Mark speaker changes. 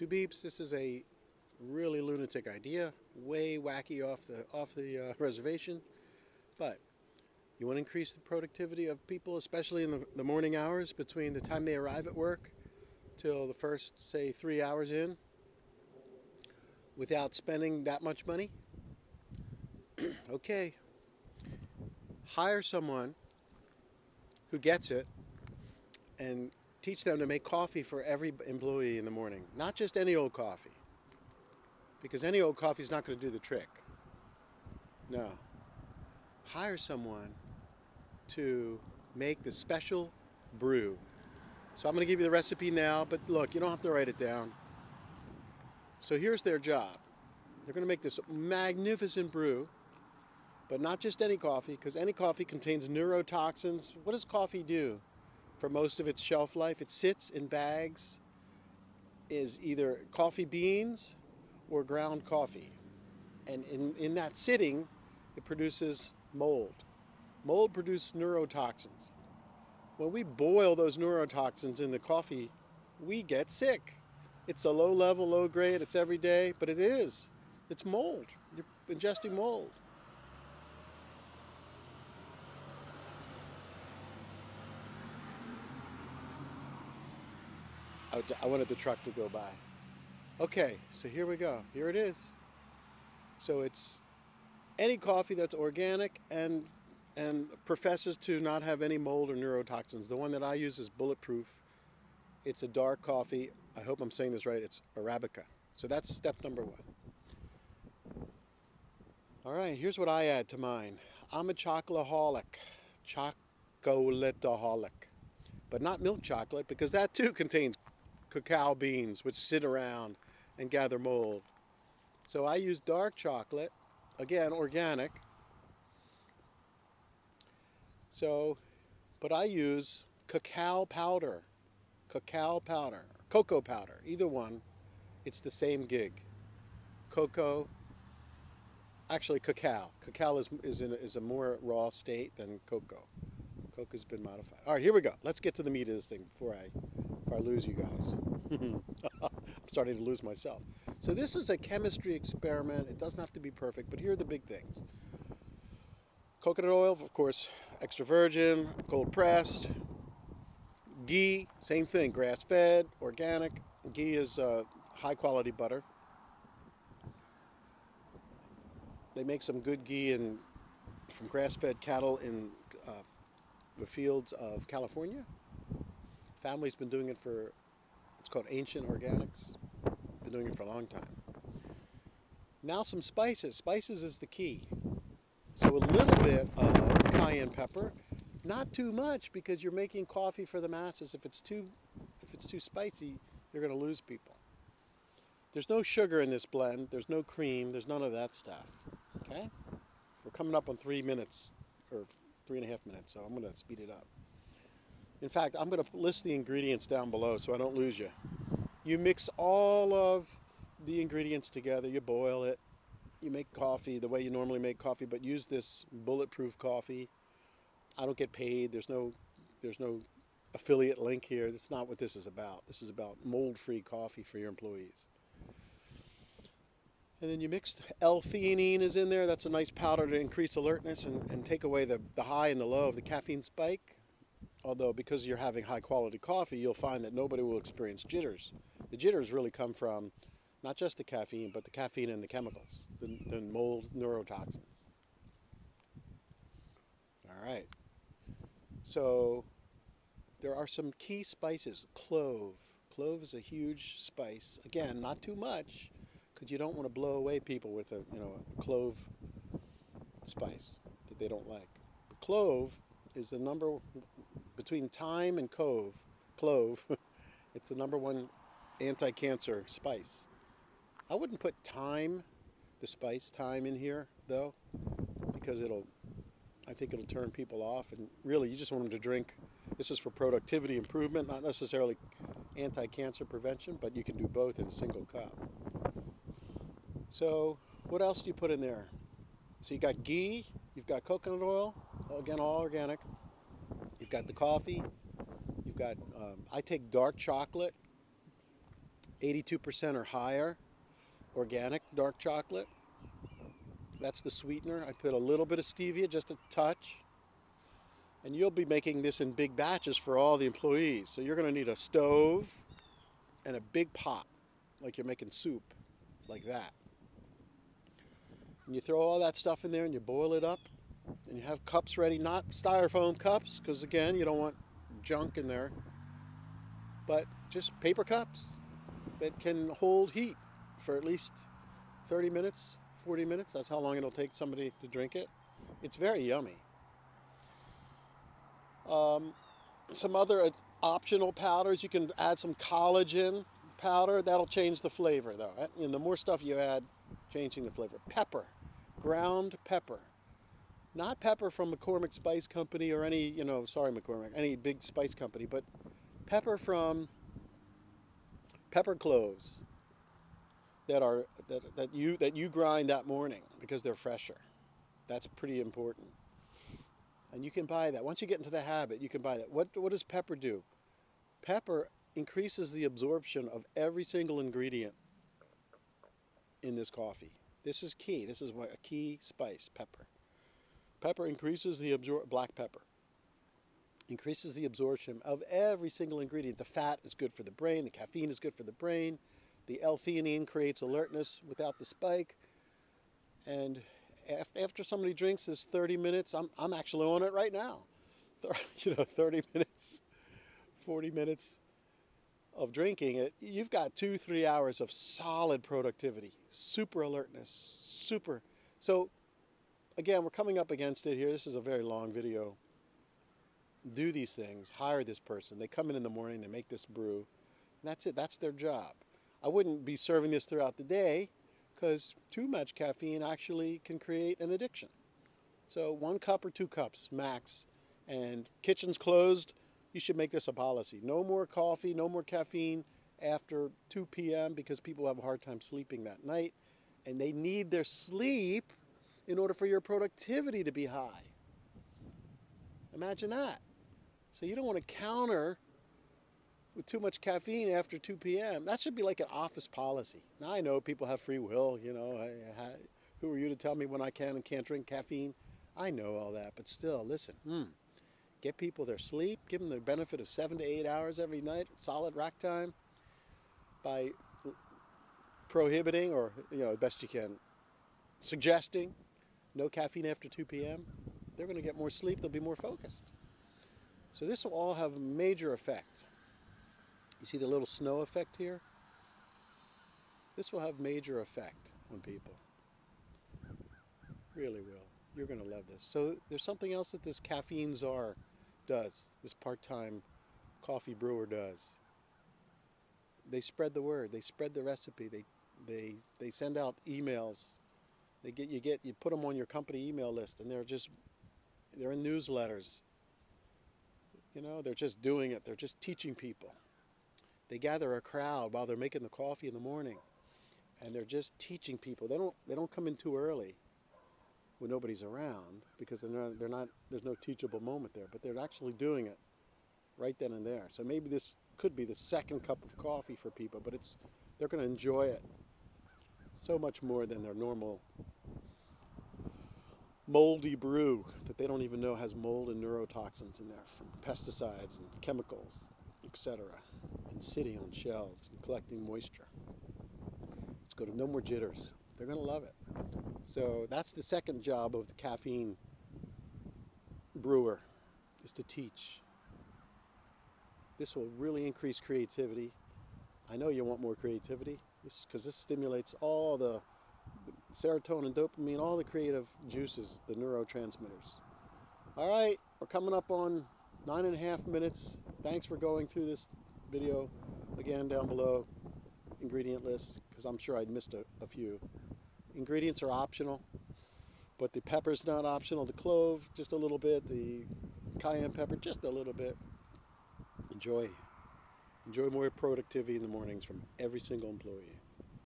Speaker 1: Two beeps. This is a really lunatic idea, way wacky off the reservation. But you want to increase the productivity of people, especially in the morning hours between the time they arrive at work till the first, say, 3 hours in, without spending that much money. Okay, hire someone who gets it and teach them to make coffee for every employee in the morning. Not just any old coffee, because any old coffee is not going to do the trick. No. Hire someone to make the special brew. So I'm going to give you the recipe now, but look, you don't have to write it down. So here's their job. They're going to make this magnificent brew, but not just any coffee, because any coffee contains neurotoxins. What does coffee do for most of its shelf life? It sits in bags, is either coffee beans or ground coffee. And in that sitting, it produces mold. Mold produces neurotoxins. When we boil those neurotoxins in the coffee, we get sick. It's a low level, low grade, it's every day, but it is. It's mold. You're ingesting mold. I wanted the truck to go by. Okay, so here we go. Here it is. So it's any coffee that's organic and professes to not have any mold or neurotoxins. The one that I use is bulletproof. It's a dark coffee. I hope I'm saying this right. It's Arabica. So that's step number one. All right, here's what I add to mine. I'm a chocolateholic. Chocolateholic. But not milk chocolate, because that too contains cacao beans, which sit around and gather mold. So I use dark chocolate, again, organic. So, but I use cacao powder, cocoa powder, either one. It's the same gig. Cocoa, actually cacao. Cacao is a more raw state than cocoa. Cocoa's been modified. All right, here we go. Let's get to the meat of this thing before I lose you guys. I'm starting to lose myself. So this is a chemistry experiment. It doesn't have to be perfect, but here are the big things. Coconut oil, of course, extra virgin, cold pressed. Ghee, same thing, grass-fed, organic. Ghee is high quality butter. They make some good ghee from grass-fed cattle in the fields of California. Family's been doing it it's called ancient organics. Been doing it for a long time. Now some spices. Spices is the key. So a little bit of cayenne pepper, not too much, because you're making coffee for the masses. If it's too spicy, you're going to lose people. There's no sugar in this blend. There's no cream. There's none of that stuff. Okay? We're coming up on 3 minutes, or 3.5 minutes, so I'm going to speed it up. In fact, I'm going to list the ingredients down below so I don't lose you. You mix all of the ingredients together. You boil it. You make coffee the way you normally make coffee, but use this bulletproof coffee. I don't get paid. There's no affiliate link here. That's not what this is about. This is about mold-free coffee for your employees. And then you mix l-Theanine is in there. That's a nice powder to increase alertness and take away the high and the low of the caffeine spike. Although because you're having high quality coffee, you'll find that nobody will experience jitters. The jitters really come from not just the caffeine, but the caffeine and the chemicals, the mold neurotoxins. All right. So there are some key spices. Clove. Clove is a huge spice. Again, not too much, because you don't want to blow away people with a clove spice that they don't like. But clove is the number, between thyme and clove, it's the #1 anti-cancer spice. I wouldn't put thyme, the spice thyme, in here though, because I think it'll turn people off, and really you just want them to drink. This is for productivity improvement, not necessarily anti-cancer prevention, but you can do both in a single cup. So what else do you put in there? So you got ghee, you've got coconut oil, again all organic. You've got the coffee. You've got, I take dark chocolate. 82% or higher organic dark chocolate. That's the sweetener. I put a little bit of stevia, just a touch. And you'll be making this in big batches for all the employees. So you're going to need a stove and a big pot, like you're making soup, like that. And you throw all that stuff in there and you boil it up. And you have cups ready, not styrofoam cups, because again, you don't want junk in there, but just paper cups that can hold heat for at least 30 minutes, 40 minutes. That's how long it'll take somebody to drink it. It's very yummy. Some other optional powders, you can add some collagen powder. That'll change the flavor, though. And the more stuff you add, changing the flavor. Pepper, ground pepper. Not pepper from McCormick Spice Company or any, sorry McCormick, any big spice company, but pepper from pepper cloves that you grind that morning because they're fresher. That's pretty important. And you can buy that. Once you get into the habit, you can buy that. What does pepper do? Pepper increases the absorption of every single ingredient in this coffee. This is key. This is a key spice, pepper. Pepper increases the black pepper. Increases the absorption of every single ingredient. The fat is good for the brain. The caffeine is good for the brain. The L-Theanine creates alertness without the spike. And after somebody drinks this 30 minutes, I'm actually on it right now. 30 minutes, 40 minutes of drinking it, you've got 2-3 hours of solid productivity, super alertness, super. So again, we're coming up against it here. This is a very long video. Do these things, hire this person. They come in the morning, they make this brew, and that's it. That's their job. I wouldn't be serving this throughout the day because too much caffeine actually can create an addiction. So 1 cup or 2 cups max, and kitchen's closed. You should make this a policy. No more coffee, no more caffeine after 2 p.m. because people have a hard time sleeping that night, and they need their sleep in order for your productivity to be high. Imagine that. So you don't want to counter with too much caffeine after 2 p.m. That should be like an office policy. Now I know people have free will, who are you to tell me when I can and can't drink caffeine? I know all that, but still, listen, get people their sleep, give them the benefit of 7 to 8 hours every night, solid rack time, by prohibiting, or, the best you can, suggesting no caffeine after 2 p.m. They're going to get more sleep, they'll be more focused. So this will all have a major effect. You see the little snow effect here? This will have major effect on people. Really will. You're going to love this. So there's something else that this caffeine czar does, this part-time coffee brewer does. They spread the word. They spread the recipe. They send out emails. You put them on your company email list, and they're in newsletters. They're just doing it. They're just teaching people. They gather a crowd while they're making the coffee in the morning, and they're just teaching people. They don't come in too early when nobody's around because they're not. There's no teachable moment there, but they're actually doing it right then and there. So maybe this could be the second cup of coffee for people, but they're going to enjoy it so much more than their normal moldy brew that they don't even know has mold and neurotoxins in there from pesticides and chemicals, etc., and sitting on shelves and collecting moisture. It's going to no more jitters. They're going to love it. So that's the second job of the caffeine brewer, is to teach. This will really increase creativity. I know you want more creativity because this stimulates all the serotonin, dopamine, all the creative juices, the neurotransmitters. All right, we're coming up on 9.5 minutes. Thanks for going through this video. Again, down below, ingredient list, because I'm sure I'd missed a few. Ingredients are optional, but the pepper's not optional. The clove, just a little bit. The cayenne pepper, just a little bit. Enjoy more productivity in the mornings from every single employee.